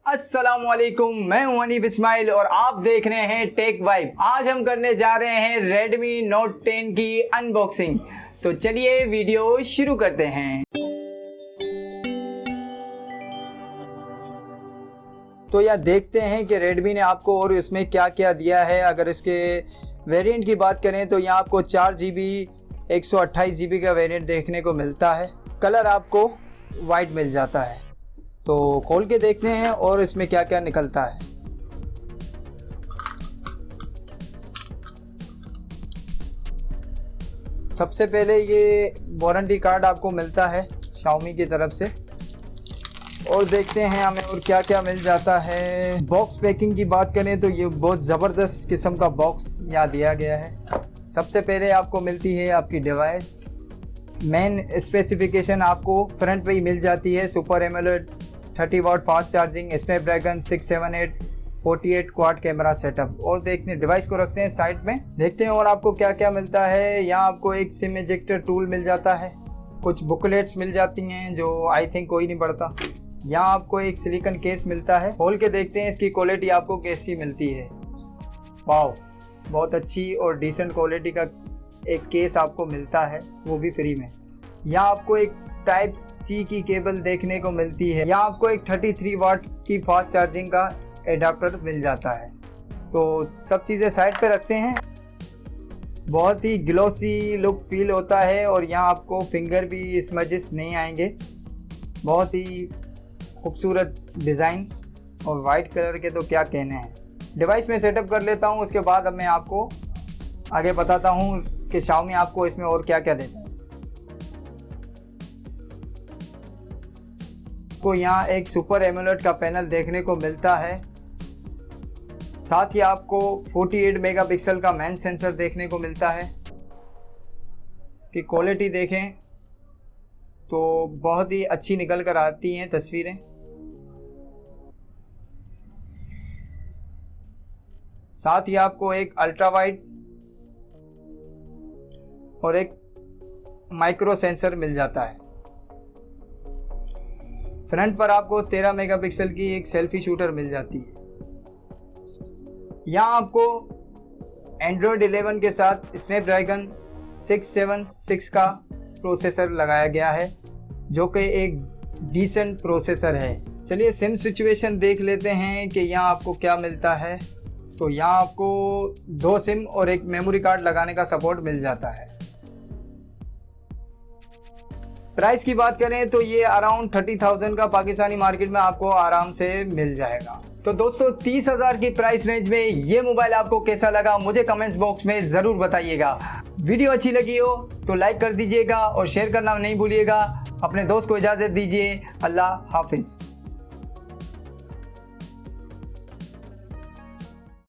अस्सलामुअलैकुम, मैं हूं हनीफ इस्माइल और आप देख रहे हैं टेक वाइब। आज हम करने जा रहे हैं Redmi Note 10 की अनबॉक्सिंग। तो चलिए वीडियो शुरू करते हैं। तो यह देखते हैं कि Redmi ने आपको और इसमें क्या क्या दिया है। अगर इसके वेरिएंट की बात करें तो यहाँ आपको 4GB 128GB का वेरिएंट देखने को मिलता है। कलर आपको वाइट मिल जाता है। तो खोल के देखते हैं और इसमें क्या क्या निकलता है। सबसे पहले ये वारंटी कार्ड आपको मिलता है Xiaomi की तरफ से, और देखते हैं हमें और क्या क्या मिल जाता है। बॉक्स पैकिंग की बात करें तो ये बहुत ज़बरदस्त किस्म का बॉक्स यहाँ दिया गया है। सबसे पहले आपको मिलती है आपकी डिवाइस। मेन स्पेसिफिकेशन आपको फ्रंट पे ही मिल जाती है। Super AMOLED 30 watt fast charging, Snapdragon 678 48 quad camera setup. और देखते हैं, डिवाइस को रखते हैं साइड में, देखते हैं और आपको क्या क्या मिलता है। यहाँ आपको एक सिम इजेक्टर टूल मिल जाता है, कुछ बुकलेट्स मिल जाती हैं जो आई थिंक कोई नहीं पढ़ता। यहाँ आपको एक सिलिकॉन केस मिलता है। खोल के देखते हैं इसकी क्वालिटी आपको कैसी मिलती है। वाओ, बहुत अच्छी और डिसेंट क्वालिटी का एक केस आपको मिलता है, वो भी फ्री में। यहाँ आपको एक टाइप सी की केबल देखने को मिलती है। यहाँ आपको एक 33 वाट की फास्ट चार्जिंग का एडाप्टर मिल जाता है। तो सब चीज़ें साइड पे रखते हैं। बहुत ही ग्लोसी लुक फील होता है और यहाँ आपको फिंगर भी स्मजेस नहीं आएंगे। बहुत ही खूबसूरत डिज़ाइन और वाइट कलर के तो क्या कहने हैं। डिवाइस में सेटअप कर लेता हूँ, उसके बाद अब मैं आपको आगे बताता हूँ कि Xiaomi आपको इसमें और क्या क्या देता है। को यहाँ एक सुपर एमोलेड का पैनल देखने को मिलता है। साथ ही आपको 48 मेगापिक्सल का मेन सेंसर देखने को मिलता है। इसकी क्वालिटी देखें तो बहुत ही अच्छी निकल कर आती हैं तस्वीरें। साथ ही आपको एक अल्ट्रा वाइड और एक माइक्रो सेंसर मिल जाता है। फ्रंट पर आपको 13 मेगापिक्सल की एक सेल्फी शूटर मिल जाती है। यहाँ आपको एंड्रॉयड 11 के साथ स्नैपड्रैगन 676 का प्रोसेसर लगाया गया है, जो कि एक डिसेंट प्रोसेसर है। चलिए सिम सिचुएशन देख लेते हैं कि यहाँ आपको क्या मिलता है। तो यहाँ आपको 2 सिम और एक मेमोरी कार्ड लगाने का सपोर्ट मिल जाता है। प्राइस की बात करें तो ये अराउंड 30,000 का पाकिस्तानी मार्केट में आपको आराम से मिल जाएगा। तो दोस्तों 30,000 की प्राइस रेंज में ये मोबाइल आपको कैसा लगा मुझे कमेंट्स बॉक्स में ज़रूर बताइएगा। वीडियो अच्छी लगी हो तो लाइक कर दीजिएगा और शेयर करना नहीं भूलिएगा। अपने दोस्त को इजाज़त दीजिए। अल्लाह हाफिज़।